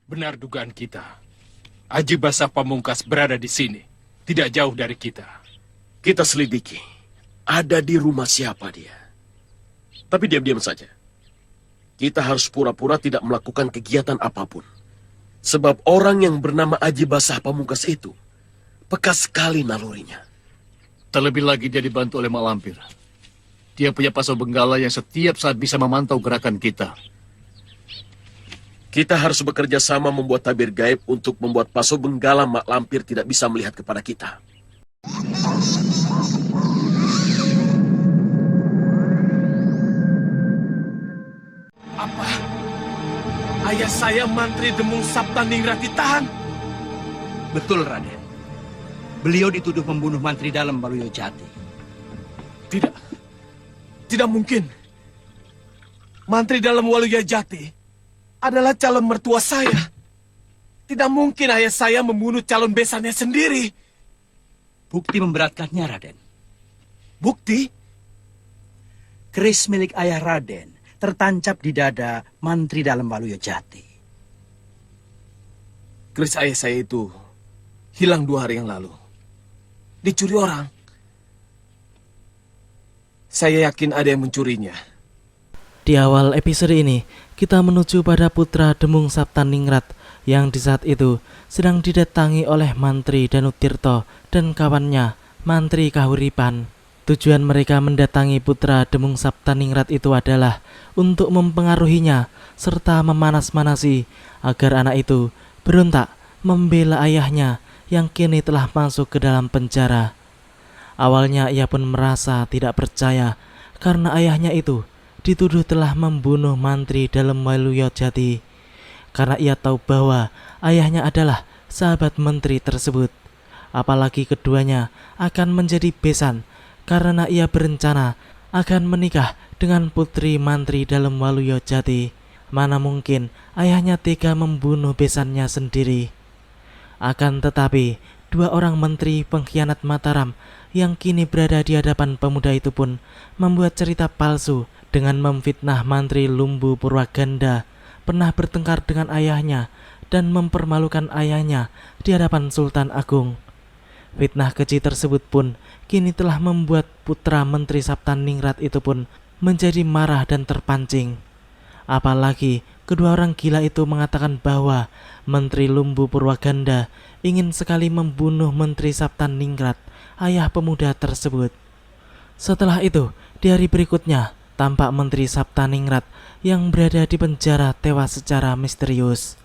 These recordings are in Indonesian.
Benar dugaan kita. Aji Basah Pamungkas berada di sini, tidak jauh dari kita. Kita selidiki. Ada di rumah siapa dia. Tapi diam-diam saja. Kita harus pura-pura tidak melakukan kegiatan apapun. Sebab orang yang bernama Aji Basah Pamungkas itu peka sekali nalurinya. Terlebih lagi dia dibantu oleh Mak Lampir. Dia punya paso benggala yang setiap saat bisa memantau gerakan kita. Kita harus bekerja sama membuat tabir gaib untuk membuat paso benggala Mak Lampir tidak bisa melihat kepada kita. Apa? Ayah saya Mantri Demung Saptaningrat ditahan? Betul, Raden. Beliau dituduh membunuh Mantri Dalam Waluyo Jati. Tidak mungkin. Mantri Dalam Waluyo Jati adalah calon mertua saya. Tidak mungkin ayah saya membunuh calon besannya sendiri. Bukti memberatkannya, Raden. Bukti? Keris milik ayah Raden tertancap di dada Mantri Dalam Waluyo Jati. Keris ayah saya itu hilang 2 hari yang lalu. Dicuri orang. Saya yakin ada yang mencurinya. Di awal episode ini, kita menuju pada putra Demung Saptaningrat yang di saat itu sedang didatangi oleh Mantri Danutirta dan kawannya, Mantri Kahuripan. Tujuan mereka mendatangi putra Demung Saptaningrat itu adalah untuk mempengaruhinya serta memanas-manasi agar anak itu berontak membela ayahnya yang kini telah masuk ke dalam penjara. Awalnya ia pun merasa tidak percaya karena ayahnya itu dituduh telah membunuh Mantri Dalam Waluyo Jati. Karena ia tahu bahwa ayahnya adalah sahabat menteri tersebut. Apalagi keduanya akan menjadi besan karena ia berencana akan menikah dengan putri Mantri Dalam Waluyo Jati. Mana mungkin ayahnya tega membunuh besannya sendiri. Akan tetapi 2 orang menteri pengkhianat Mataram yang kini berada di hadapan pemuda itu pun membuat cerita palsu dengan memfitnah Mantri Lumbu Purwaganda pernah bertengkar dengan ayahnya dan mempermalukan ayahnya di hadapan Sultan Agung. Fitnah keji tersebut pun kini telah membuat putra Menteri Saptaningrat itu pun menjadi marah dan terpancing. Apalagi kedua orang gila itu mengatakan bahwa Menteri Lumbu Purwaganda ingin sekali membunuh Menteri Saptaningrat, ayah pemuda tersebut. Setelah itu, di hari berikutnya, tampak Menteri Saptaningrat yang berada di penjara tewas secara misterius.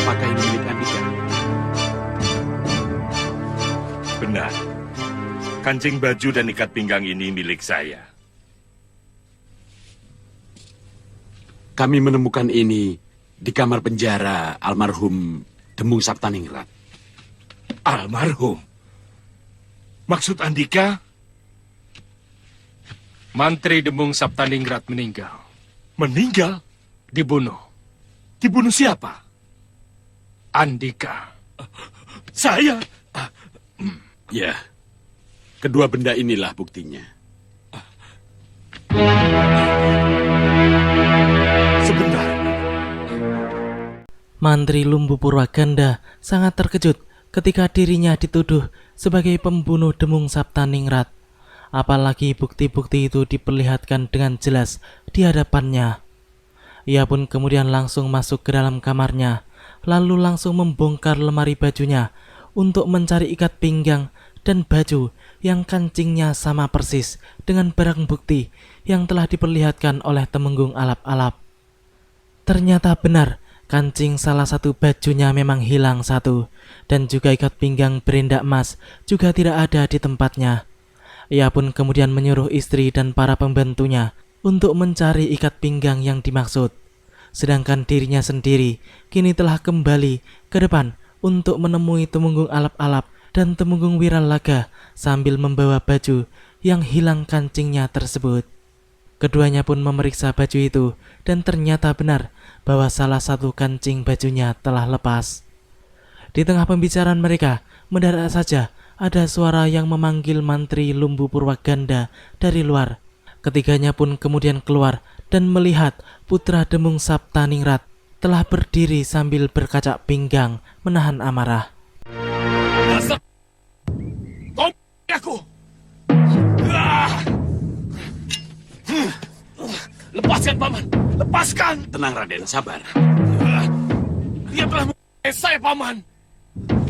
Apakah ini milik Andika? Benar. Kancing baju dan ikat pinggang ini milik saya. Kami menemukan ini di kamar penjara almarhum Demung Saptaningrat. Almarhum? Maksud Andika? Mantri Demung Saptaningrat meninggal. Meninggal? Dibunuh. Dibunuh siapa? Andika. Saya? Ya, kedua benda inilah buktinya. Sebentar. Mantri Lumbu Purwaganda sangat terkejut ketika dirinya dituduh sebagai pembunuh Demung Saptaningrat. Apalagi bukti-bukti itu diperlihatkan dengan jelas di hadapannya. Ia pun kemudian langsung masuk ke dalam kamarnya, lalu langsung membongkar lemari bajunya untuk mencari ikat pinggang dan baju yang kancingnya sama persis dengan barang bukti yang telah diperlihatkan oleh Temenggung Alap-Alap. Ternyata benar, kancing salah satu bajunya memang hilang satu, dan juga ikat pinggang berendak emas juga tidak ada di tempatnya. Ia pun kemudian menyuruh istri dan para pembantunya untuk mencari ikat pinggang yang dimaksud. Sedangkan dirinya sendiri kini telah kembali ke depan untuk menemui Temunggung Alap-Alap dan Temunggung Wiralaga sambil membawa baju yang hilang kancingnya tersebut. Keduanya pun memeriksa baju itu dan ternyata benar bahwa salah satu kancing bajunya telah lepas. Di tengah pembicaraan mereka, mendadak saja ada suara yang memanggil Mantri Lumbu Purwaganda dari luar. Ketiganya pun kemudian keluar dan melihat putra Demung Saptaningrat telah berdiri sambil berkacak pinggang menahan amarah. Aku! Lepaskan, Paman! Lepaskan! Tenang, Raden. Sabar. Dia telah membunuh saya, Paman!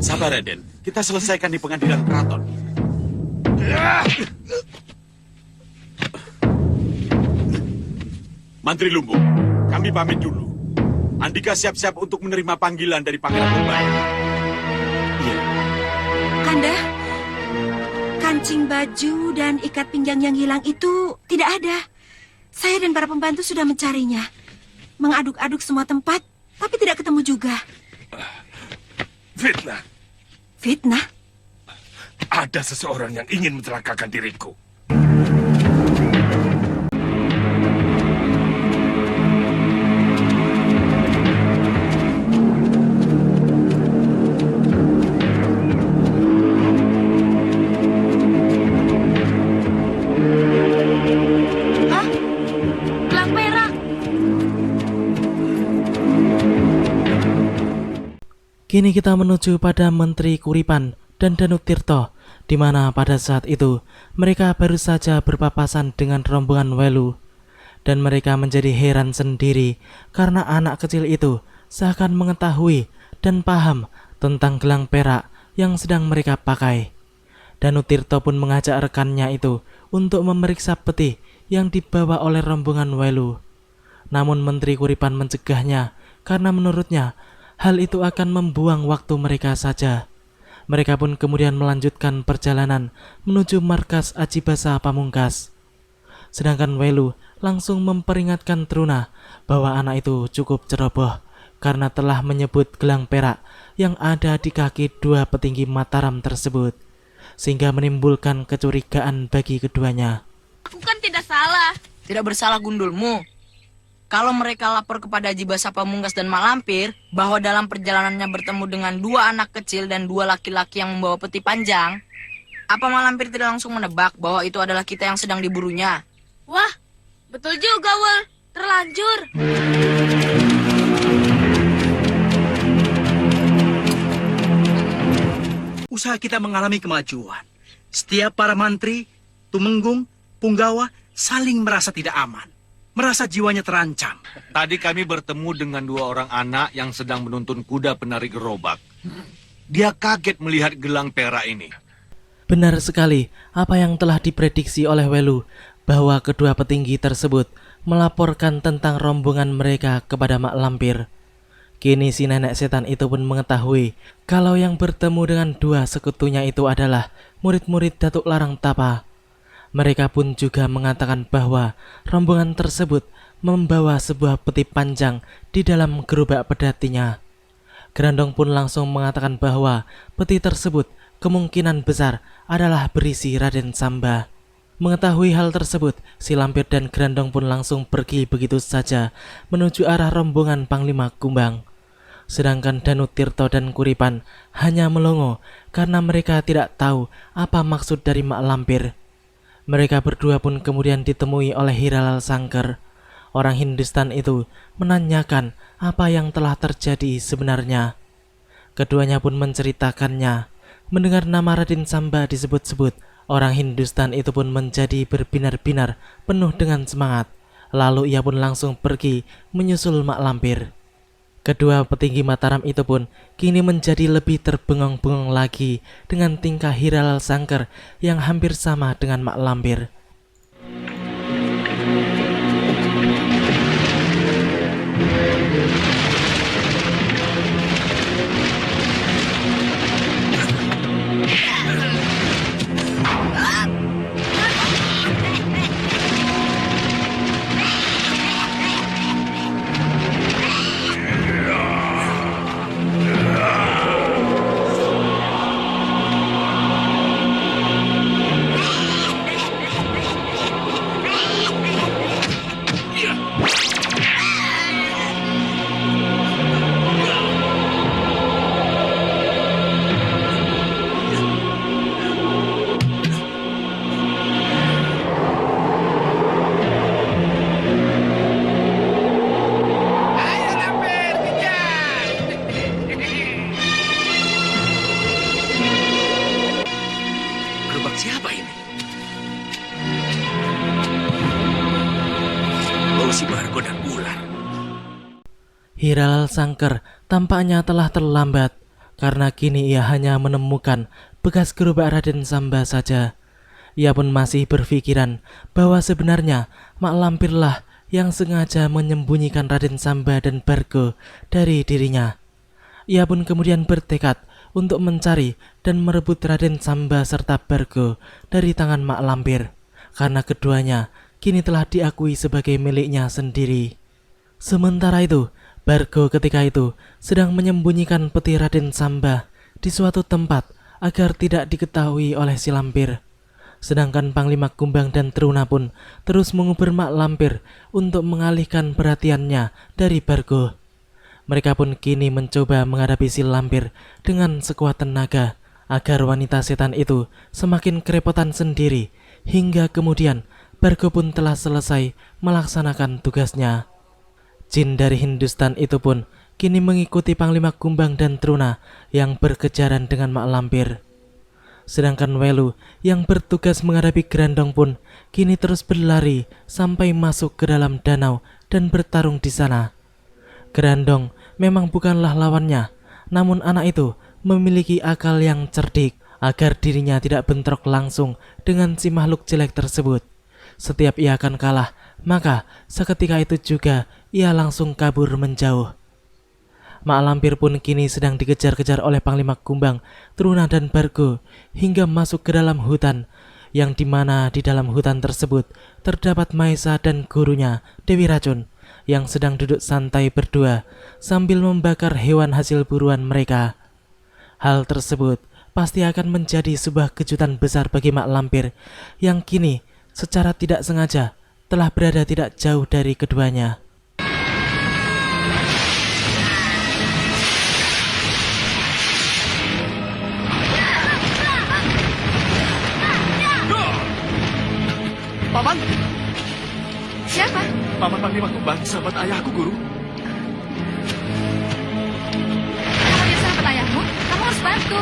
Sabar, Raden. Kita selesaikan di pengadilan keraton. Mantri Lumbu, kami pamit dulu. Andika siap-siap untuk menerima panggilan dari Pangeran Purbaya. Iya. Kanda, kancing baju dan ikat pinggang yang hilang itu tidak ada. Saya dan para pembantu sudah mencarinya. Mengaduk-aduk semua tempat, tapi tidak ketemu juga. Fitnah. Fitnah? Ada seseorang yang ingin mencelakakan diriku. Gelang perak. Kini kita menuju pada Menteri Kuripan dan Danutirto, di mana pada saat itu mereka baru saja berpapasan dengan rombongan Welu. Dan mereka menjadi heran sendiri karena anak kecil itu seakan mengetahui dan paham tentang gelang perak yang sedang mereka pakai. Danutirto pun mengajak rekannya itu untuk memeriksa peti yang dibawa oleh rombongan Welu. Namun Menteri Kuripan mencegahnya karena menurutnya hal itu akan membuang waktu mereka saja. Mereka pun kemudian melanjutkan perjalanan menuju markas Ajibasa Pamungkas. Sedangkan Welu langsung memperingatkan Truna bahwa anak itu cukup ceroboh karena telah menyebut gelang perak yang ada di kaki dua petinggi Mataram tersebut, sehingga menimbulkan kecurigaan bagi keduanya. Aku kan tidak salah. Tidak bersalah gundulmu. Kalau mereka lapor kepada Ajibasa Pamungkas dan Mak Lampir bahwa dalam perjalanannya bertemu dengan dua anak kecil dan dua laki-laki yang membawa peti panjang, apa Mak Lampir tidak langsung menebak bahwa itu adalah kita yang sedang diburunya? Wah, betul juga, Wal. Terlanjur. Usaha kita mengalami kemajuan. Setiap para mantri, tumenggung, punggawa saling merasa tidak aman. Merasa jiwanya terancam. Tadi kami bertemu dengan dua orang anak yang sedang menuntun kuda penarik gerobak. Dia kaget melihat gelang perak ini. Benar sekali apa yang telah diprediksi oleh Welu, bahwa kedua petinggi tersebut melaporkan tentang rombongan mereka kepada Mak Lampir. Kini si nenek setan itu pun mengetahui kalau yang bertemu dengan dua sekutunya itu adalah murid-murid Datuk Larang Tapa. Mereka pun juga mengatakan bahwa rombongan tersebut membawa sebuah peti panjang di dalam gerobak pedatinya. Grandong pun langsung mengatakan bahwa peti tersebut kemungkinan besar adalah berisi Raden Samba. Mengetahui hal tersebut, si Lampir dan Grandong pun langsung pergi begitu saja menuju arah rombongan Panglima Kumbang. Sedangkan Danutirto dan Kuripan hanya melongo karena mereka tidak tahu apa maksud dari Mak Lampir. Mereka berdua pun kemudian ditemui oleh Hiralal Sangker. Orang Hindustan itu menanyakan apa yang telah terjadi sebenarnya. Keduanya pun menceritakannya. Mendengar nama Raden Samba disebut-sebut, orang Hindustan itu pun menjadi berbinar-binar penuh dengan semangat. Lalu ia pun langsung pergi menyusul Mak Lampir. Kedua petinggi Mataram itu pun kini menjadi lebih terbengong-bengong lagi dengan tingkah Hiralal Sangker yang hampir sama dengan Mak Lampir. si Bargo dan ular. Hiral Sangker tampaknya telah terlambat, karena kini ia hanya menemukan bekas gerobak Raden Samba saja. Ia pun masih berpikiran bahwa sebenarnya Mak Lampirlah yang sengaja menyembunyikan Raden Samba dan Bargo dari dirinya. Ia pun kemudian bertekad untuk mencari dan merebut Raden Samba serta Bargo dari tangan Mak Lampir, karena keduanya kini telah diakui sebagai miliknya sendiri. Sementara itu, Bargo ketika itu sedang menyembunyikan peti Raden Samba di suatu tempat agar tidak diketahui oleh si Lampir. Sedangkan Panglima Kumbang dan Truna pun terus mengubur Mak Lampir untuk mengalihkan perhatiannya dari Bargo. Mereka pun kini mencoba menghadapi si Lampir dengan sekuat tenaga agar wanita setan itu semakin kerepotan sendiri, hingga kemudian Bargo pun telah selesai melaksanakan tugasnya. Jin dari Hindustan itu pun kini mengikuti Panglima Kumbang dan Truna yang berkejaran dengan Mak Lampir. Sedangkan Welu yang bertugas menghadapi Grandong pun kini terus berlari sampai masuk ke dalam danau dan bertarung di sana. Grandong memang bukanlah lawannya, namun anak itu memiliki akal yang cerdik agar dirinya tidak bentrok langsung dengan si makhluk jelek tersebut. Setiap ia akan kalah, maka seketika itu juga ia langsung kabur menjauh. Mak Lampir pun kini sedang dikejar-kejar oleh Panglima Kumbang, Truna dan Bargo hingga masuk ke dalam hutan, yang dimana di dalam hutan tersebut terdapat Maesa dan gurunya Dewi Racun yang sedang duduk santai berdua sambil membakar hewan hasil buruan mereka. Hal tersebut pasti akan menjadi sebuah kejutan besar bagi Mak Lampir yang kini secara tidak sengaja telah berada tidak jauh dari keduanya. Paman! Siapa? Paman Panglima Kumbang, sahabat ayahku, Guru. Kalau dia sahabat ayahmu, kamu harus bantu.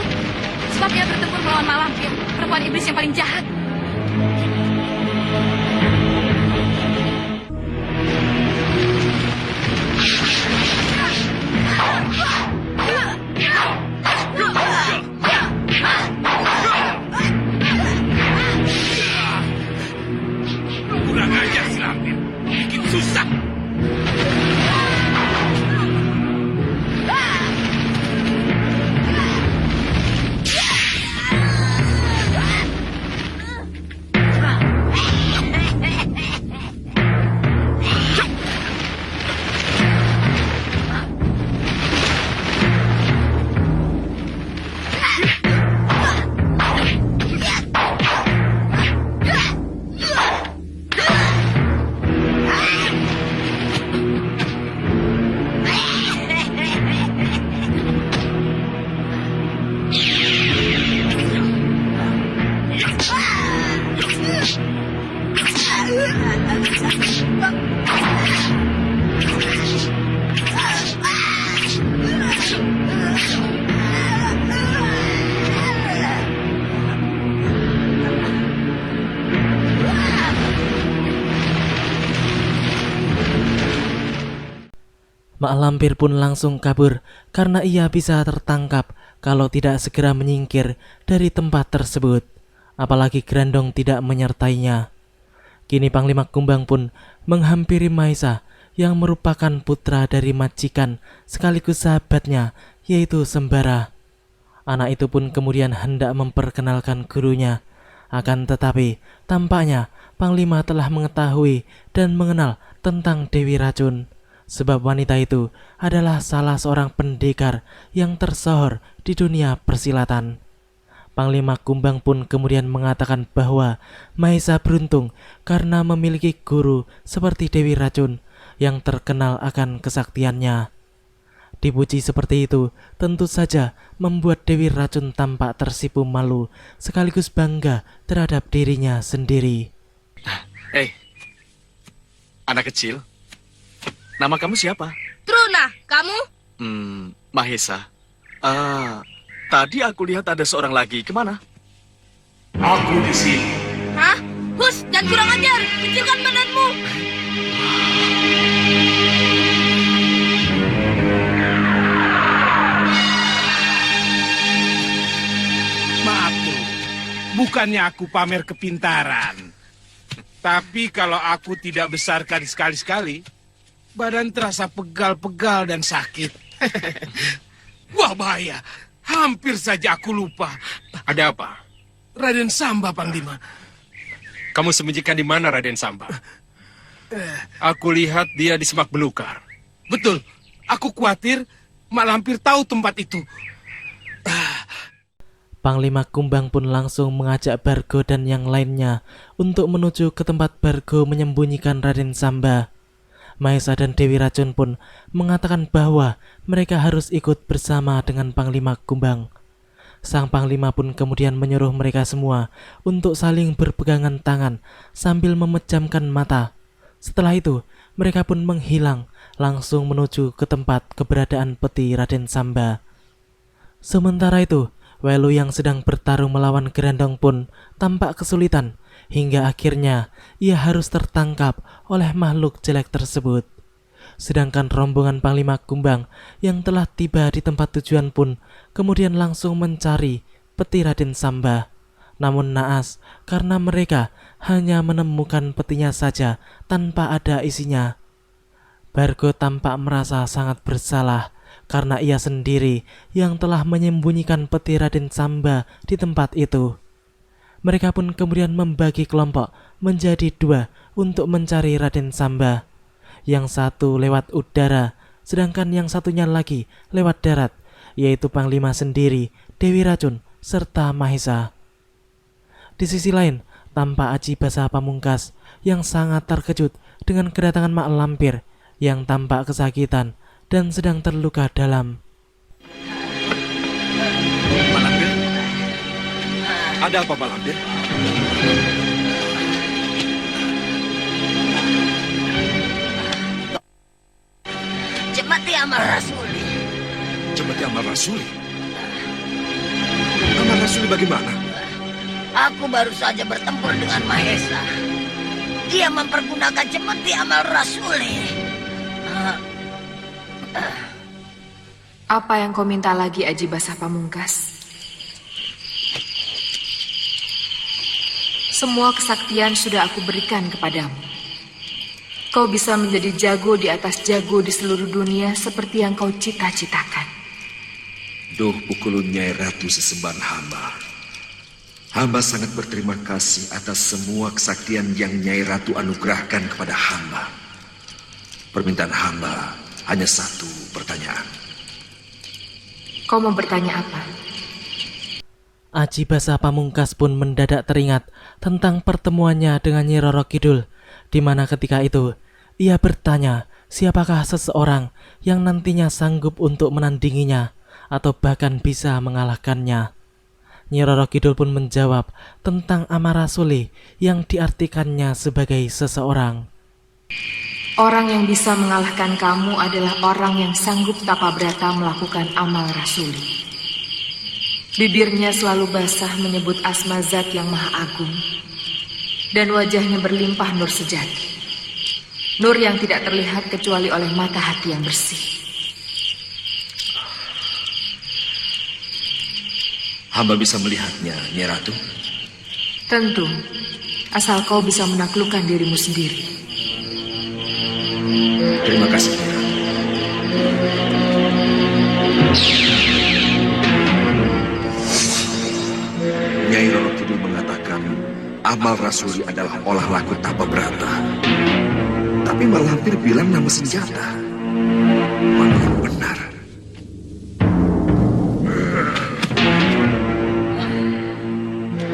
Sebab dia bertempur melawan Mak Lampir, perempuan iblis yang paling jahat. Kurang ajar si Lampir. Bikin susah. Mak Lampir pun langsung kabur karena ia bisa tertangkap kalau tidak segera menyingkir dari tempat tersebut. Apalagi Grandong tidak menyertainya. Kini Panglima Kumbang pun menghampiri Maesa yang merupakan putra dari majikan sekaligus sahabatnya, yaitu Sembara. Anak itu pun kemudian hendak memperkenalkan gurunya. Akan tetapi tampaknya Panglima telah mengetahui dan mengenal tentang Dewi Racun. Sebab wanita itu adalah salah seorang pendekar yang tersohor di dunia persilatan. Panglima Kumbang pun kemudian mengatakan bahwa Maesa beruntung karena memiliki guru seperti Dewi Racun yang terkenal akan kesaktiannya. Dipuji seperti itu tentu saja membuat Dewi Racun tampak tersipu malu sekaligus bangga terhadap dirinya sendiri. Anak kecil, nama kamu siapa? Truna, kamu? Mahesa. Tadi aku lihat ada seorang lagi. Kemana? Aku di sini. Hah? Hus, dan kurang ajar. Kecilkan badanmu. Bukannya aku pamer kepintaran. Tapi kalau aku tidak besarkan sekali-sekali, badan terasa pegal-pegal dan sakit. Wah, bahaya. Hampir saja aku lupa. Ada apa? Raden Samba, Panglima. Kamu sembunyikan di mana Raden Samba? Aku lihat dia di semak belukar. Betul. Aku khawatir Mak Lampir tahu tempat itu. Panglima Kumbang pun langsung mengajak Bargo dan yang lainnya untuk menuju ke tempat Bargo menyembunyikan Raden Samba. Mahesa dan Dewi Racun pun mengatakan bahwa mereka harus ikut bersama dengan Panglima Kumbang. Sang Panglima pun kemudian menyuruh mereka semua untuk saling berpegangan tangan sambil memejamkan mata. Setelah itu, mereka pun menghilang langsung menuju ke tempat keberadaan peti Raden Samba. Sementara itu, Welu yang sedang bertarung melawan Grandong pun tampak kesulitan hingga akhirnya ia harus tertangkap oleh makhluk jelek tersebut. Sedangkan rombongan Panglima Kumbang yang telah tiba di tempat tujuan pun kemudian langsung mencari peti Raden Samba. Namun naas karena mereka hanya menemukan petinya saja tanpa ada isinya. Bargo tampak merasa sangat bersalah karena ia sendiri yang telah menyembunyikan peti Raden Samba di tempat itu. Mereka pun kemudian membagi kelompok menjadi 2 untuk mencari Raden Samba. Yang satu lewat udara, sedangkan yang satunya lagi lewat darat, yaitu Panglima sendiri, Dewi Racun, serta Mahesa. Di sisi lain, tampak Aji Basa Pamungkas yang sangat terkejut dengan kedatangan Mak Lampir yang tampak kesakitan dan sedang terluka dalam. Mak Lampir? Ada apa, Mak Lampir? Cemeti Amal Rasuli. Cemeti Amal Rasuli? Amal Rasuli bagaimana? Aku baru saja bertempur dengan Mahesa. Dia mempergunakan Cemeti Amal Rasuli. Apa yang kau minta lagi, Aji Basa Pamungkas? Semua kesaktian sudah aku berikan kepadamu. Kau bisa menjadi jago di atas jago di seluruh dunia seperti yang kau cita-citakan. Duh Pukulun Nyai Ratu sesembahan hamba. Hamba sangat berterima kasih atas semua kesaktian yang Nyai Ratu anugerahkan kepada hamba. Permintaan hamba hanya satu pertanyaan. Kau mau bertanya apa? Aji Basa Pamungkas pun mendadak teringat tentang pertemuannya dengan Nyi Roro Kidul, di mana ketika itu ia bertanya siapakah seseorang yang nantinya sanggup untuk menandinginya atau bahkan bisa mengalahkannya. Nyi Roro Kidul pun menjawab tentang Amarasuli yang diartikannya sebagai seseorang. Orang yang bisa mengalahkan kamu adalah orang yang sanggup tapabrata melakukan amal rasuli. Bibirnya selalu basah menyebut asma Zat yang Maha Agung, dan wajahnya berlimpah nur sejati. Nur yang tidak terlihat kecuali oleh mata hati yang bersih. Hamba bisa melihatnya, Nyai Ratu? Tentu, asal kau bisa menaklukkan dirimu sendiri. Terima kasih, Nyai Ratu. Nyai Roro Kidul mengatakan amal rasuli adalah olah laku tapabrata. Tapi Mak Lampir bilang nama senjata. Mana yang benar?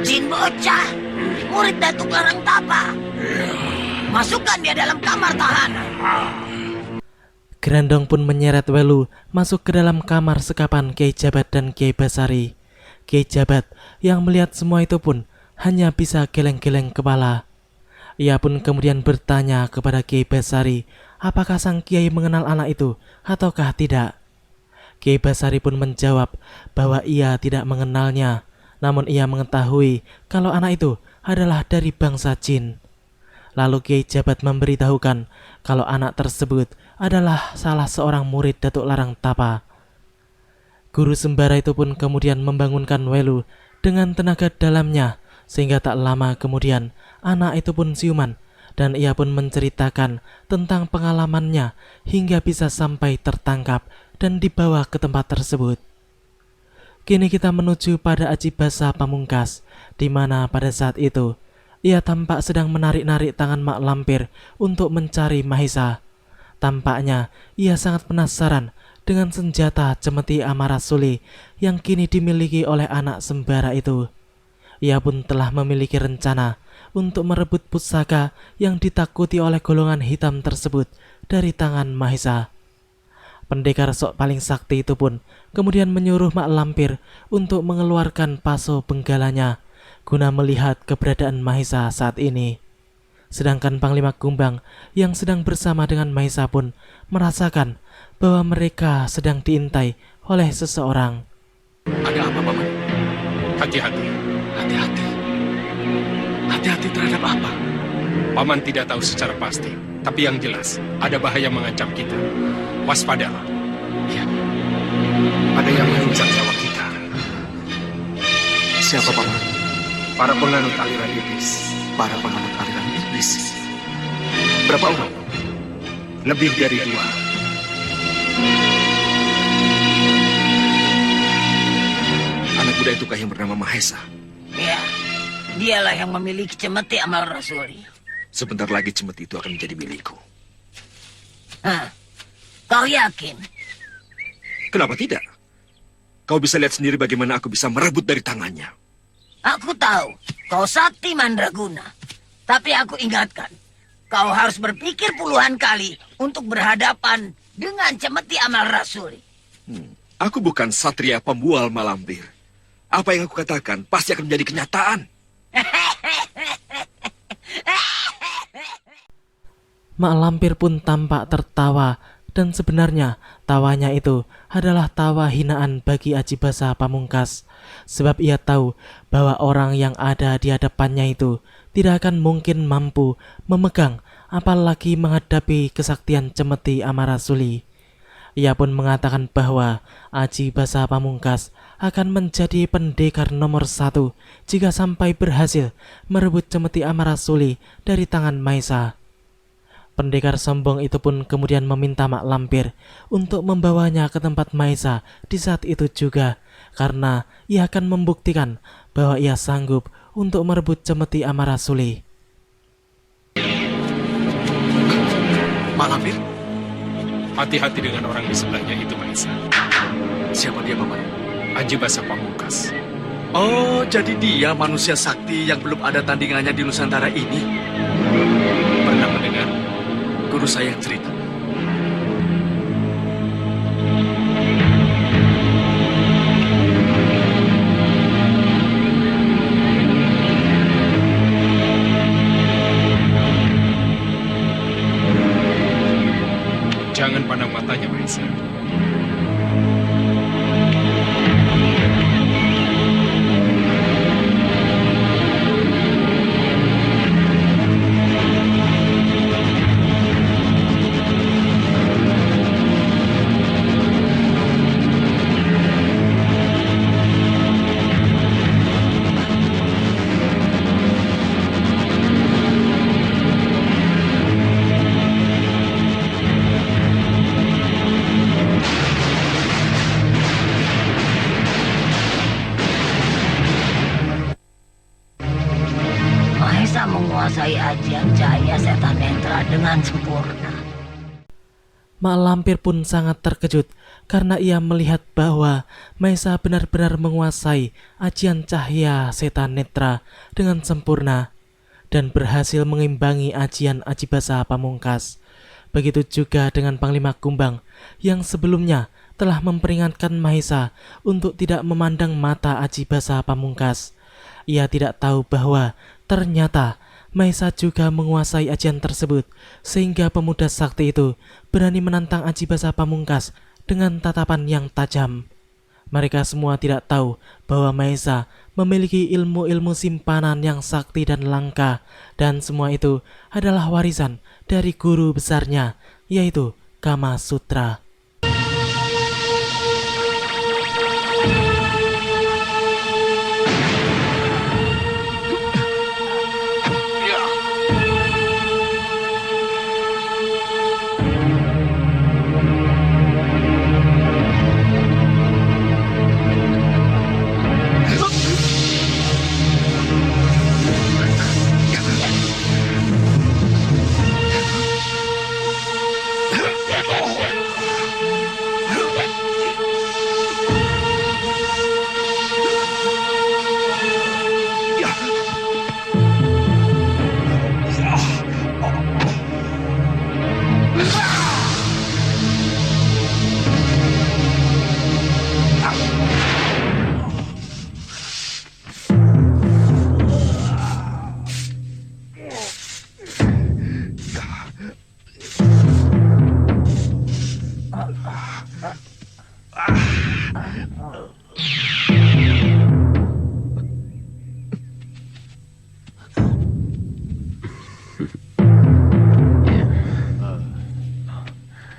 Jin bocah, murid Datuk Larang Tapa. Masukkan dia dalam kamar tahanan. Grandong pun menyeret Welu masuk ke dalam kamar sekapan Kiai Jabat dan Kiai Basari. Kiai Jabat yang melihat semua itu pun hanya bisa geleng-geleng kepala. Ia pun kemudian bertanya kepada Kiai Basari apakah sang Kiai mengenal anak itu ataukah tidak. Kiai Basari pun menjawab bahwa ia tidak mengenalnya, namun ia mengetahui kalau anak itu adalah dari bangsa jin. Lalu Kiai Jabat memberitahukan kalau anak tersebut adalah salah seorang murid Datuk Larang Tapa. Guru Sembara itu pun kemudian membangunkan Welu dengan tenaga dalamnya Sehingga tak lama kemudian anak itu pun siuman, dan ia pun menceritakan tentang pengalamannya hingga bisa sampai tertangkap dan dibawa ke tempat tersebut. Kini kita menuju pada Aji Basa Pamungkas, di mana pada saat itu ia tampak sedang menarik-narik tangan Mak Lampir untuk mencari Mahesa. Tampaknya ia sangat penasaran dengan senjata Cemeti Amarasuli yang kini dimiliki oleh anak sembara itu. Ia pun telah memiliki rencana untuk merebut pusaka yang ditakuti oleh golongan hitam tersebut dari tangan Mahesa. Pendekar sok paling sakti itu pun kemudian menyuruh Mak Lampir untuk mengeluarkan paso benggalanya guna melihat keberadaan Mahesa saat ini. Sedangkan Panglima Kumbang yang sedang bersama dengan Mahesa pun merasakan bahwa mereka sedang diintai oleh seseorang. Ada apa, Paman? Hati-hati. Hati-hati. Hati-hati terhadap apa? Paman tidak tahu secara pasti, tapi yang jelas ada bahaya mengancam kita. Waspadalah. Ya. Ada yang mengincar nyawa kita. Siapa, Paman? Para penganut aliran iblis. Para penganut aliran iblis. Berapa orang? Lebih dari 2. Anak muda itukah yang bernama Mahesa? Ya, dialah yang memiliki Cemeti Amarasuli. Sebentar lagi cemeti itu akan menjadi milikku. Hah, kau yakin? Kenapa tidak? Kau bisa lihat sendiri bagaimana aku bisa merebut dari tangannya. Aku tahu kau sakti mandraguna. Tapi aku ingatkan, kau harus berpikir puluhan kali untuk berhadapan dengan Cemeti Amarasuli. Aku bukan satria pembual Malampir. Apa yang aku katakan pasti akan menjadi kenyataan. Mak Lampir pun tampak tertawa, dan sebenarnya tawanya itu adalah tawa hinaan bagi Aji Basa Pamungkas. Sebab ia tahu bahwa orang yang ada di hadapannya itu tidak akan mungkin mampu memegang apalagi menghadapi kesaktian Cemeti Amarasuli. Ia pun mengatakan bahwa Aji Basa Pamungkas akan menjadi pendekar nomor 1 jika sampai berhasil merebut Cemeti Amarasuli dari tangan Mahesa. Pendekar sombong itu pun kemudian meminta Mak Lampir untuk membawanya ke tempat Mahesa di saat itu juga, karena ia akan membuktikan bahwa ia sanggup untuk merebut Cemeti Amarasuli. Mak Lampir? Hati-hati dengan orang di sebelahnya itu, Mahesa. Siapa dia, Paman? Aji Basa Pamungkas. Oh, jadi dia manusia sakti yang belum ada tandingannya di Nusantara ini. Pernah mendengar? Guru saya yang cerita. Jangan pandang matanya, Mahesa. Mahesa menguasai ajian cahaya setan netra dengan sempurna. Mak Lampir pun sangat terkejut karena ia melihat bahwa Mahesa benar-benar menguasai ajian cahaya setan netra dengan sempurna dan berhasil mengimbangi ajian Aji Basa Pamungkas. Begitu juga dengan Panglima Kumbang yang sebelumnya telah memperingatkan Mahesa untuk tidak memandang mata Aji Basa Pamungkas. Ia tidak tahu bahwa ternyata Mahesa juga menguasai ajian tersebut, sehingga pemuda sakti itu berani menantang Aji Basa Pamungkas dengan tatapan yang tajam. Mereka semua tidak tahu bahwa Mahesa memiliki ilmu-ilmu simpanan yang sakti dan langka, dan semua itu adalah warisan dari guru besarnya, yaitu Kama Sutra.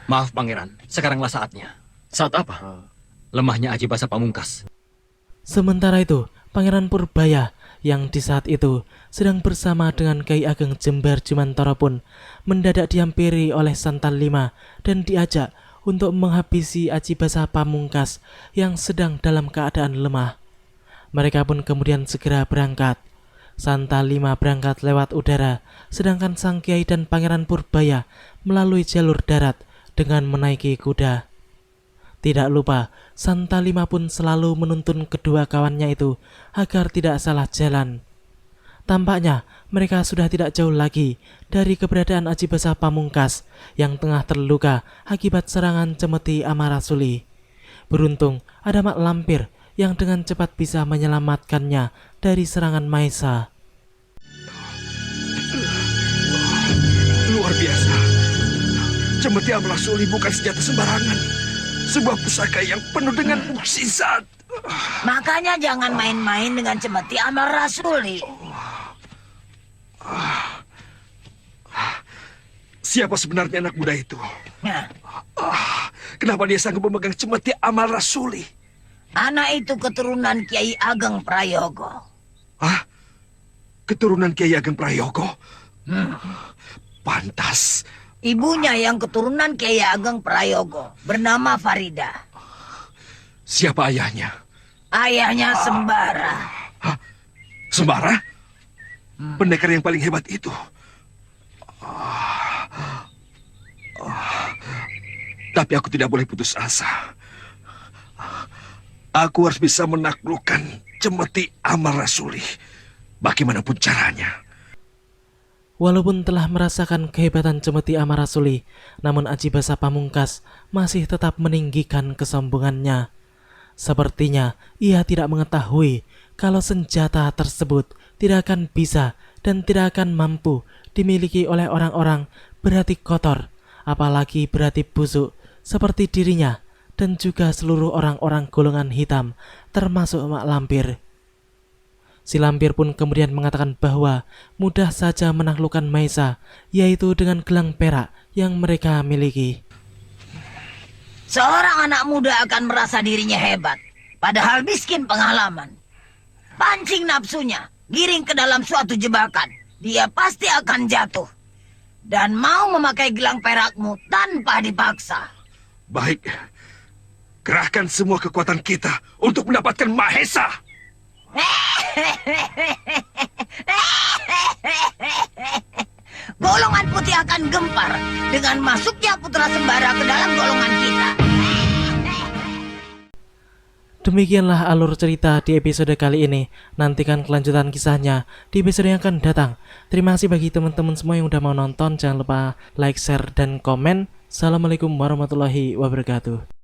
Maaf pangeran, sekaranglah saatnya. Saat apa? Lemahnya Aji Basa Pamungkas. Sementara itu, Pangeran Purbaya yang di saat itu sedang bersama dengan Kyai Ageng Jember Jumantoro pun mendadak dihampiri oleh Santan Lima dan diajak untuk menghabisi Aji Basa Pamungkas yang sedang dalam keadaan lemah. Mereka pun kemudian segera berangkat. Santan Lima berangkat lewat udara, sedangkan Sang Kyai dan Pangeran Purbaya melalui jalur darat dengan menaiki kuda. Tidak lupa, Santan Lima pun selalu menuntun kedua kawannya itu agar tidak salah jalan. Tampaknya mereka sudah tidak jauh lagi dari keberadaan Aji Basa Pamungkas yang tengah terluka akibat serangan Cemeti Amarasuli. Beruntung ada Mak Lampir yang dengan cepat bisa menyelamatkannya dari serangan Maesa. Luar biasa. Cemeti Amarasuli bukan senjata sembarangan. Sebuah pusaka yang penuh dengan mukjizat. Makanya jangan main-main dengan Cemeti Amarasuli. Siapa sebenarnya anak muda itu? Nah, Kenapa dia sanggup memegang Cemeti Amarasuli? anak itu keturunan Kiai Ageng Prayogo. Hah? Keturunan Kiai Ageng Prayogo? Pantas. Ibunya yang keturunan Kiai Ageng Prayogo bernama Farida. Siapa ayahnya? Ayahnya Sembara. Sembara? Pendekar yang paling hebat itu. Tapi aku tidak boleh putus asa. Aku harus bisa menaklukkan Cemeti Amarasuli. Bagaimanapun caranya. Walaupun telah merasakan kehebatan Cemeti Amarasuli, namun Aji Basa Pamungkas masih tetap meninggikan kesombongannya. Sepertinya ia tidak mengetahui kalau senjata tersebut tidak akan bisa dan tidak akan mampu dimiliki oleh orang-orang berhati kotor, apalagi berhati busuk seperti dirinya dan juga seluruh orang-orang golongan hitam, termasuk Mak Lampir. Si Lampir pun kemudian mengatakan bahwa mudah saja menaklukkan Maesa, yaitu dengan gelang perak yang mereka miliki. Seorang anak muda akan merasa dirinya hebat, padahal miskin pengalaman. Pancing nafsunya, giring ke dalam suatu jebakan, dia pasti akan jatuh. Dan mau memakai gelang perakmu tanpa dipaksa. Baik. Kerahkan semua kekuatan kita untuk mendapatkan Mahesa. Golongan putih akan gempar dengan masuknya Putra Sembara ke dalam golongan kita. Demikianlah alur cerita di episode kali ini. Nantikan kelanjutan kisahnya di episode yang akan datang. Terima kasih bagi teman-teman semua yang udah mau nonton. Jangan lupa like, share, dan komen. Assalamualaikum warahmatullahi wabarakatuh.